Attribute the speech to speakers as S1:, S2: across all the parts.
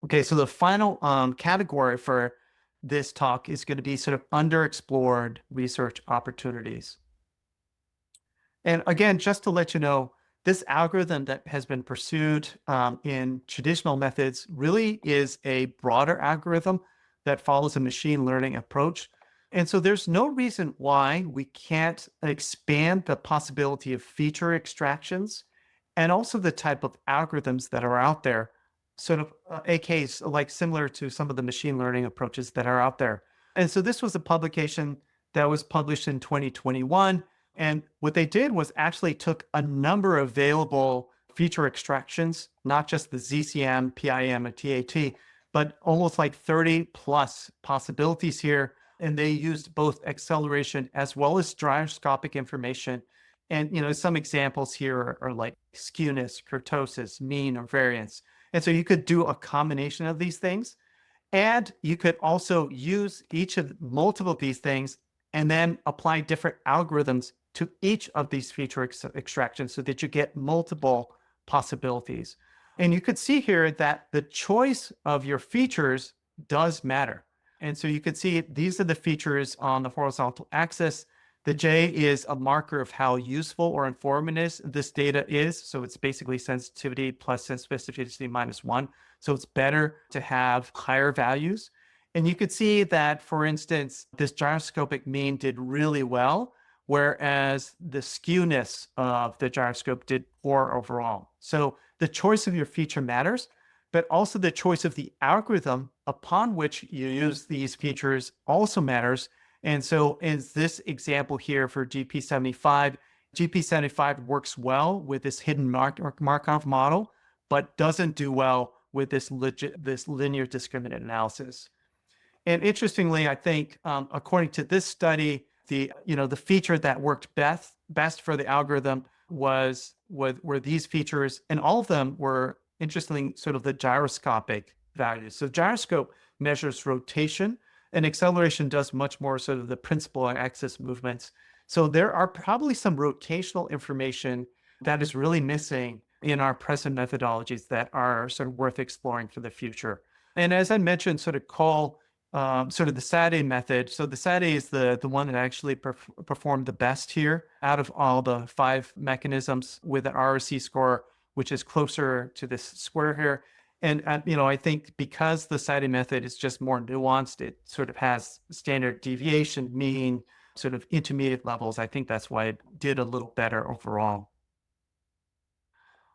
S1: Okay, so the final category for this talk is going to be sort of underexplored research opportunities. And again, just to let you know, this algorithm that has been pursued in traditional methods really is a broader algorithm that follows a machine learning approach. And so there's no reason why we can't expand the possibility of feature extractions and also the type of algorithms that are out there, sort of a case like similar to some of the machine learning approaches that are out there. And so this was a publication that was published in 2021. And what they did was actually took a number of available feature extractions, not just the ZCM, PIM, and TAT, but almost like 30 plus possibilities here. And they used both acceleration as well as gyroscopic information. And some examples here are like skewness, kurtosis, mean, or variance. And so you could do a combination of these things. And you could also use each of multiple of these things and then apply different algorithms to each of these feature extractions so that you get multiple possibilities. And you could see here that the choice of your features does matter. And so you can see these are the features on the horizontal axis. The J is a marker of how useful or informative this data is. So it's basically sensitivity plus specificity minus 1. So it's better to have higher values. And you could see that, for instance, this gyroscopic mean did really well, whereas the skewness of the gyroscope did poor overall. So the choice of your feature matters, but also the choice of the algorithm upon which you use these features also matters. And so in this example here for GP75, GP75 works well with this hidden Markov model, but doesn't do well with this linear discriminant analysis. And interestingly, I think according to this study, the feature that worked best for the algorithm were these features, and all of them were interestingly sort of the gyroscopic values. So gyroscope measures rotation, and acceleration does much more sort of the principal axis movements. So there are probably some rotational information that is really missing in our present methodologies that are sort of worth exploring for the future. And as I mentioned, sort of call sort of the SADE method. So the SADE is the one that actually performed the best here out of all the 5 mechanisms with an ROC score, which is closer to this square here. And I think because the SADE method is just more nuanced, it sort of has standard deviation, mean, sort of intermediate levels. I think that's why it did a little better overall.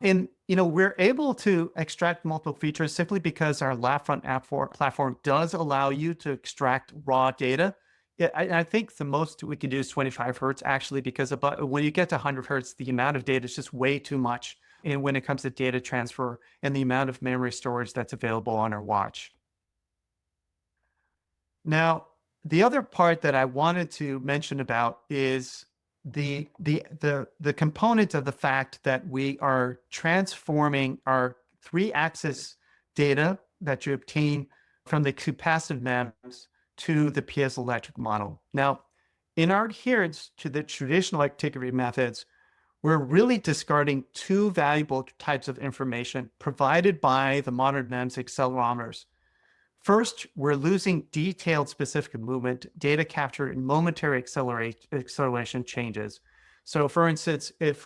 S1: And we're able to extract multiple features simply because our LabFront app platform does allow you to extract raw data. Yeah, I think the most we can do is 25 hertz actually, because when you get to 100 hertz, the amount of data is just way too much. And when it comes to data transfer and the amount of memory storage that's available on our watch. Now, the other part that I wanted to mention about is the component of the fact that we are transforming our 3-axis data that you obtain from the capacitive MEMS to the piezoelectric model. Now, in our adherence to the traditional actigraphy methods, we're really discarding 2 valuable types of information provided by the modern MEMS accelerometers. First, we're losing detailed specific movement data captured in momentary acceleration changes. So for instance, if,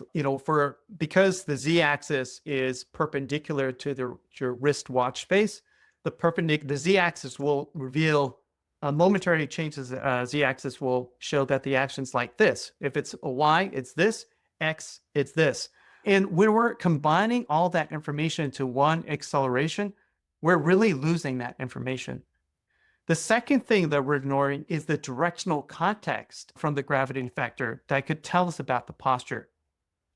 S1: because the z-axis is perpendicular to your wristwatch space, the z-axis will reveal momentary changes. Z-axis will show that the action's like this. If it's a y, it's this, x, it's this. And when we're combining all that information into one acceleration, we're really losing that information. The second thing that we're ignoring is the directional context from the gravity vector that could tell us about the posture.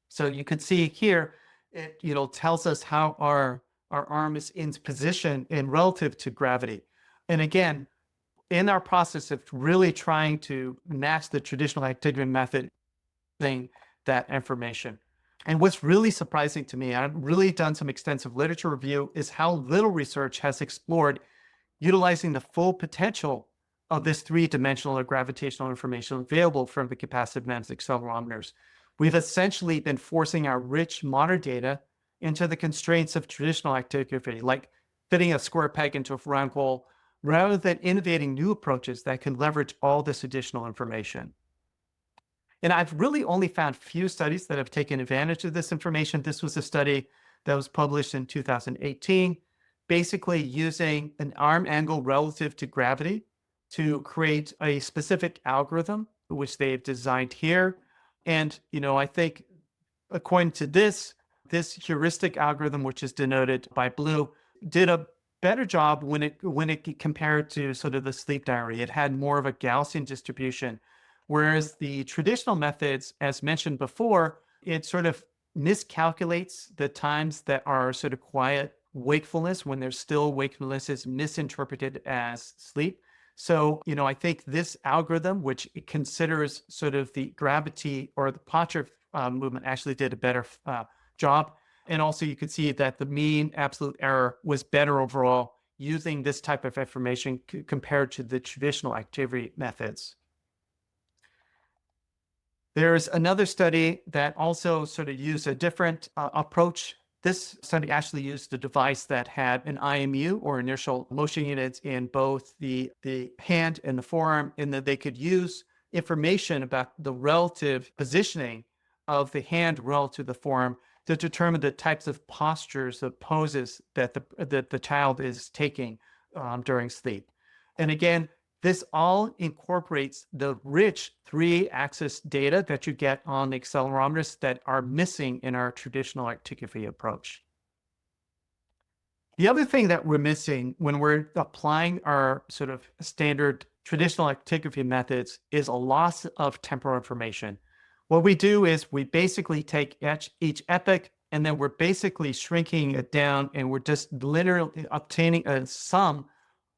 S1: So you can see here, it tells us how our arm is in position in relative to gravity. And again, in our process of really trying to match the traditional actigraphy method, that information. And what's really surprising to me, I've really done some extensive literature review, is how little research has explored utilizing the full potential of this 3-dimensional or gravitational information available from the capacitive MEMS accelerometers. We've essentially been forcing our rich modern data into the constraints of traditional actigraphy, like fitting a square peg into a round hole, rather than innovating new approaches that can leverage all this additional information. And I've really only found few studies that have taken advantage of this information. This was a study that was published in 2018, basically using an arm angle relative to gravity to create a specific algorithm, which they've designed here. And, I think according to this heuristic algorithm, which is denoted by blue, did a better job when it compared to sort of the sleep diary. It had more of a Gaussian distribution, whereas the traditional methods, as mentioned before, it sort of miscalculates the times that are sort of quiet wakefulness when there's still wakefulness is misinterpreted as sleep. So, I think this algorithm, which it considers sort of the gravity or the posture movement, actually did a better job. And also you could see that the mean absolute error was better overall using this type of information compared to the traditional activity methods. There's another study that also sort of used a different approach. This study actually used a device that had an IMU, or inertial motion units, in both the hand and the forearm, and that they could use information about the relative positioning of the hand relative to the forearm to determine the types of postures, the poses that the child is taking during sleep. And again, this all incorporates the rich 3-axis data that you get on the accelerometers that are missing in our traditional actigraphy approach. The other thing that we're missing when we're applying our sort of standard traditional actigraphy methods is a loss of temporal information. What we do is we basically take each epoch, and then we're basically shrinking it down, and we're just literally obtaining a sum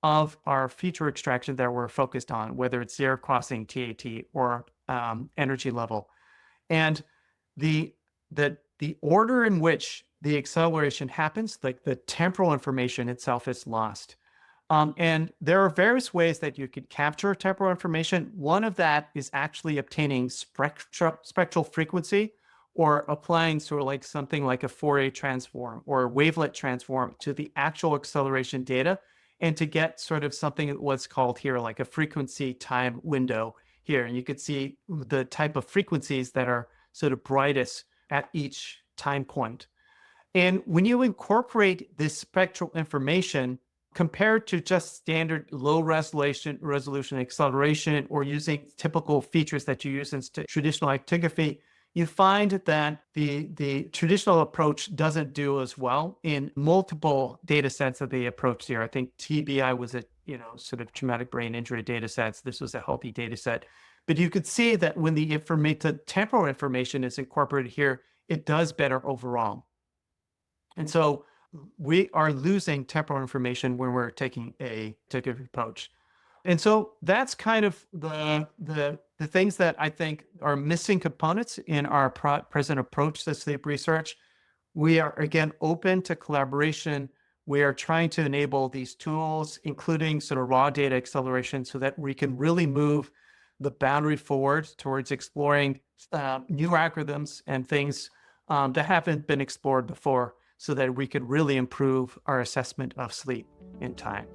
S1: of our feature extraction that we're focused on, whether it's zero crossing, TAT, or energy level. And the order in which the acceleration happens, like the temporal information itself, is lost. And there are various ways that you could capture temporal information. One of that is actually obtaining spectral frequency, or applying sort of like something like a Fourier transform or a wavelet transform to the actual acceleration data, and to get sort of something what's called here like a frequency time window here. And you could see the type of frequencies that are sort of brightest at each time point. And when you incorporate this spectral information compared to just standard low resolution acceleration, or using typical features that you use in traditional actigraphy, you find that the traditional approach doesn't do as well in multiple data sets that they approach here. I think TBI was a sort of traumatic brain injury data sets. This was a healthy data set. But you could see that when the temporal information is incorporated here, it does better overall. And so we are losing temporal information when we're taking a actigraphy approach. And so that's kind of the things that I think are missing components in our present approach to sleep research. We are, again, open to collaboration. We are trying to enable these tools, including sort of raw data acceleration, so that we can really move the boundary forward towards exploring new algorithms and things that haven't been explored before, so that we could really improve our assessment of sleep in time.